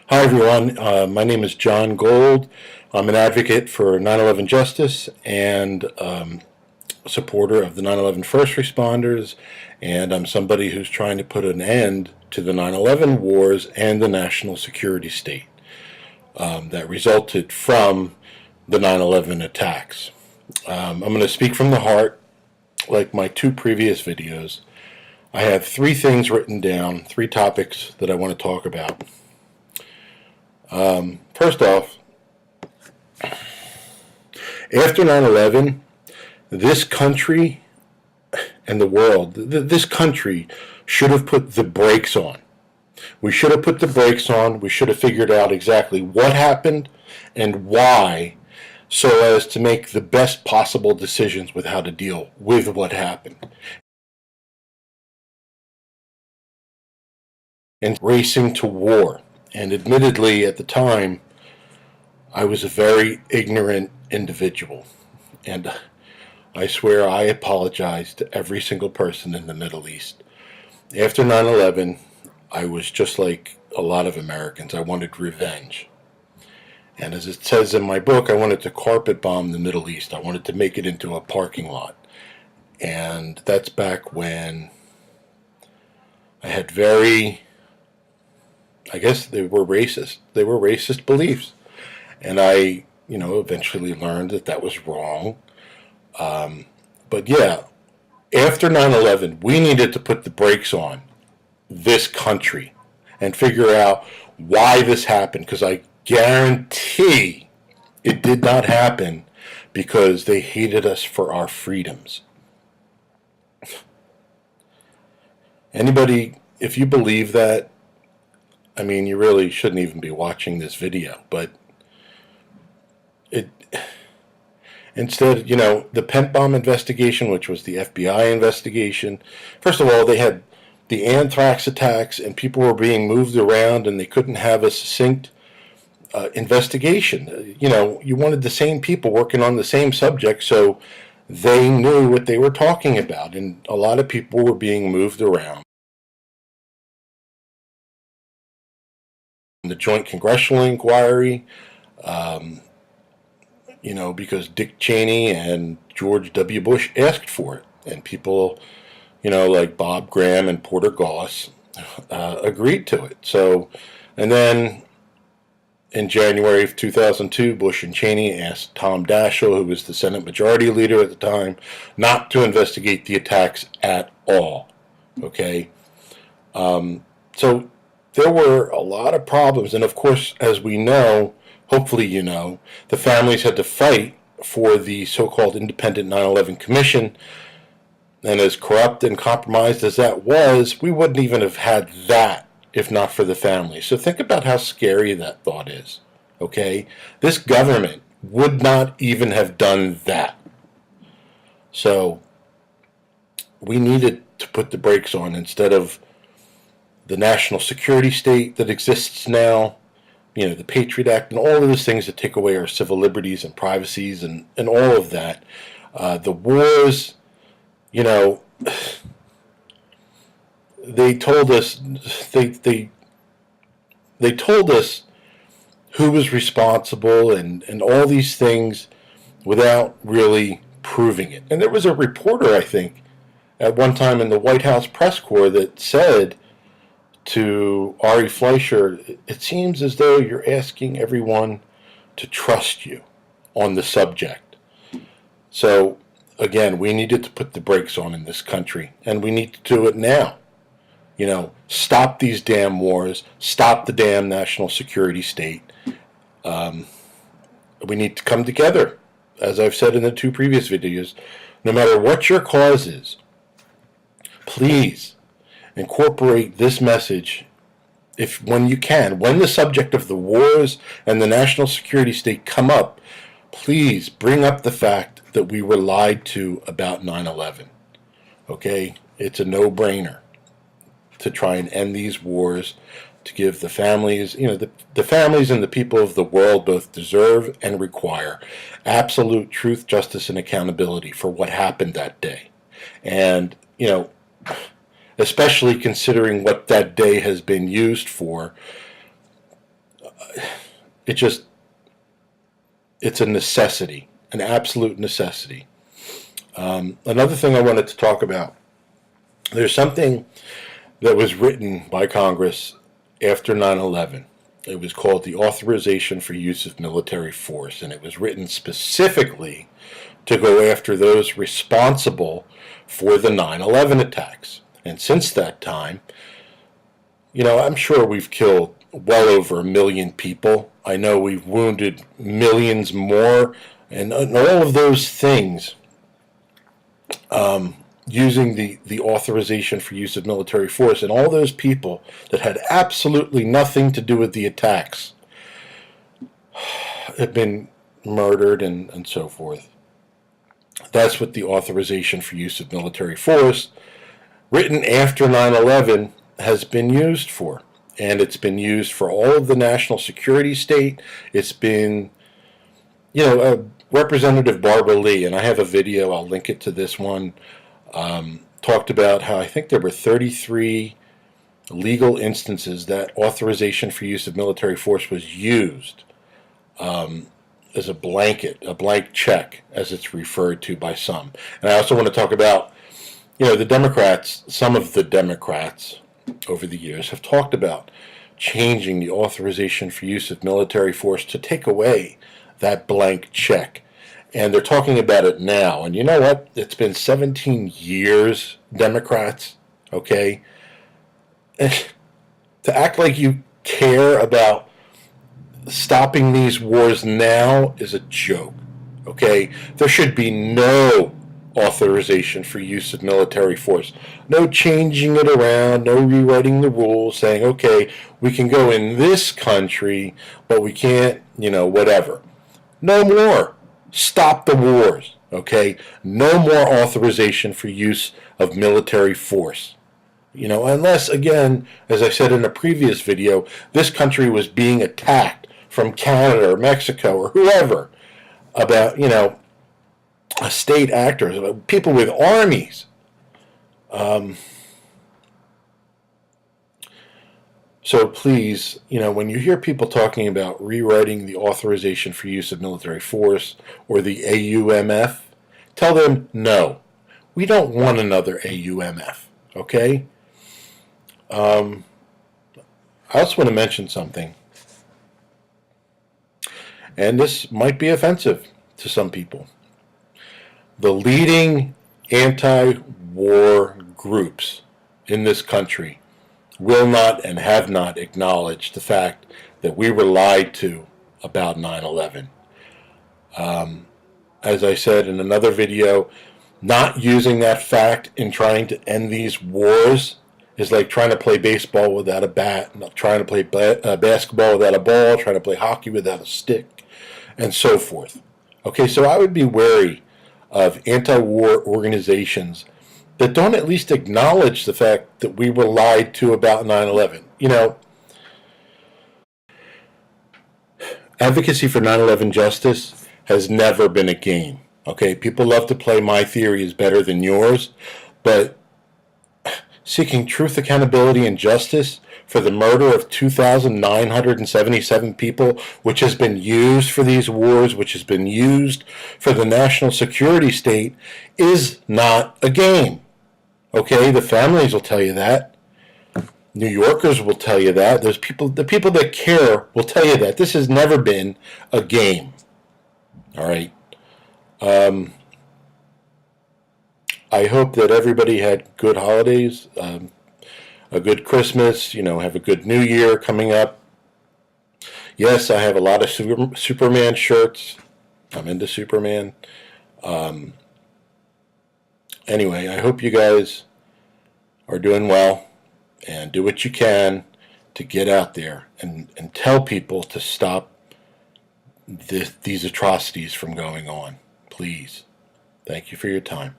Hi, everyone. My name is John Gold. I'm an advocate for 9/11 justice and a supporter of the 9/11 first responders, and I'm somebody who's trying to put an end to the 9/11 wars and the national security state that resulted from the 9/11 attacks. I'm going to speak from the heart, like my two previous videos. I have three things written down, three topics that I want to talk about. First off, after 9/11, this country and the world, this country should have put the brakes on. We should have put the brakes on. We should have figured out exactly what happened and why, so as to make the best possible decisions with how to deal with what happened. And racing to war. And admittedly, at the time, I was a very ignorant individual. And I swear I apologize to every single person in the Middle East. After 9/11, I was just like a lot of Americans. I wanted revenge. And as it says in my book, I wanted to carpet bomb the Middle East. I wanted to make it into a parking lot. And that's back when I had I guess they were racist. They were racist beliefs. And I, eventually learned that that was wrong. But yeah, after 9/11, we needed to put the brakes on this country and figure out why this happened, because I guarantee it did not happen because they hated us for our freedoms. Anybody, if you believe that, I mean, you really shouldn't even be watching this video, but it instead, the Pent Bomb investigation, which was the FBI investigation, first of all, they had the anthrax attacks and people were being moved around and they couldn't have a succinct investigation. You wanted the same people working on the same subject so they knew what they were talking about, and a lot of people were being moved around. The Joint Congressional Inquiry, because Dick Cheney and George W. Bush asked for it, and people, like Bob Graham and Porter Goss agreed to it. So, and then in January of 2002, Bush and Cheney asked Tom Daschle, who was the Senate Majority Leader at the time, not to investigate the attacks at all. Okay? So there were a lot of problems. And of course, as we know, hopefully the families had to fight for the so-called Independent 9/11 Commission. And as corrupt and compromised as that was, we wouldn't even have had that if not for the family. So think about how scary that thought is, okay? This government would not even have done that. So we needed to put the brakes on instead of the national security state that exists now, the Patriot Act and all of those things that take away our civil liberties and privacies and all of that. The wars, they told us they told us who was responsible and all these things without really proving it. And there was a reporter, I think, at one time in the White House press corps that said to Ari Fleischer, it seems as though you're asking everyone to trust you on the subject. So again, we needed to put the brakes on in this country, and we need to do it now. Stop these damn wars, stop the damn national security state. We need to come together, as I've said in the two previous videos. No matter what your cause is, please incorporate this message when you can. When the subject of the wars and the national security state come up, please bring up the fact that we were lied to about 9/11. Okay? It's a no-brainer to try and end these wars, to give the families, the families and the people of the world both deserve and require absolute truth, justice, and accountability for what happened that day. And, especially considering what that day has been used for, it just, it's a necessity, an absolute necessity. Another thing I wanted to talk about, there's something that was written by Congress after 9/11. It was called the Authorization for Use of Military Force, and it was written specifically to go after those responsible for the 9/11 attacks. And since that time, I'm sure we've killed well over 1 million people. I know we've wounded millions more, and all of those things, using the authorization for use of military force, and all those people that had absolutely nothing to do with the attacks have been murdered and so forth. That's what the authorization for use of military force, written after 9/11, has been used for. And it's been used for all of the national security state. It's been, Representative Barbara Lee, and I have a video, I'll link it to this one, talked about how I think there were 33 legal instances that authorization for use of military force was used as a blank check, as it's referred to by some. And I also want to talk about, the Democrats, some of the Democrats over the years have talked about changing the authorization for use of military force to take away that blank check. And they're talking about it now. And you know what? It's been 17 years, Democrats, okay? To act like you care about stopping these wars now is a joke, okay? There should be no authorization for use of military force. No changing it around, no rewriting the rules, saying, okay, we can go in this country, but we can't, whatever. No more. Stop the wars, okay? No more authorization for use of military force. Unless, again, as I said in a previous video, this country was being attacked from Canada or Mexico or whoever, about, state actors, people with armies. So please, when you hear people talking about rewriting the authorization for use of military force or the AUMF, tell them no. We don't want another AUMF, okay? I also want to mention something, and this might be offensive to some people. The leading anti-war groups in this country will not and have not acknowledged the fact that we were lied to about 9/11. As I said in another video, not using that fact in trying to end these wars is like trying to play baseball without a bat, trying to play basketball without a ball, trying to play hockey without a stick, and so forth. Okay, so I would be wary of anti-war organizations that don't at least acknowledge the fact that we were lied to about 9/11. Advocacy for 9/11 justice has never been a game. Okay, people love to play my theory is better than yours, but seeking truth, accountability, and justice for the murder of 2,977 people, which has been used for these wars, which has been used for the national security state, is not a game. Okay, the families will tell you that. New Yorkers will tell you that. The people that care will tell you that. This has never been a game. All right. I hope that everybody had good holidays, a good Christmas, have a good New Year coming up. Yes, I have a lot of Superman shirts. I'm into Superman. Anyway, I hope you guys are doing well and do what you can to get out there and tell people to stop these atrocities from going on. Please. Thank you for your time.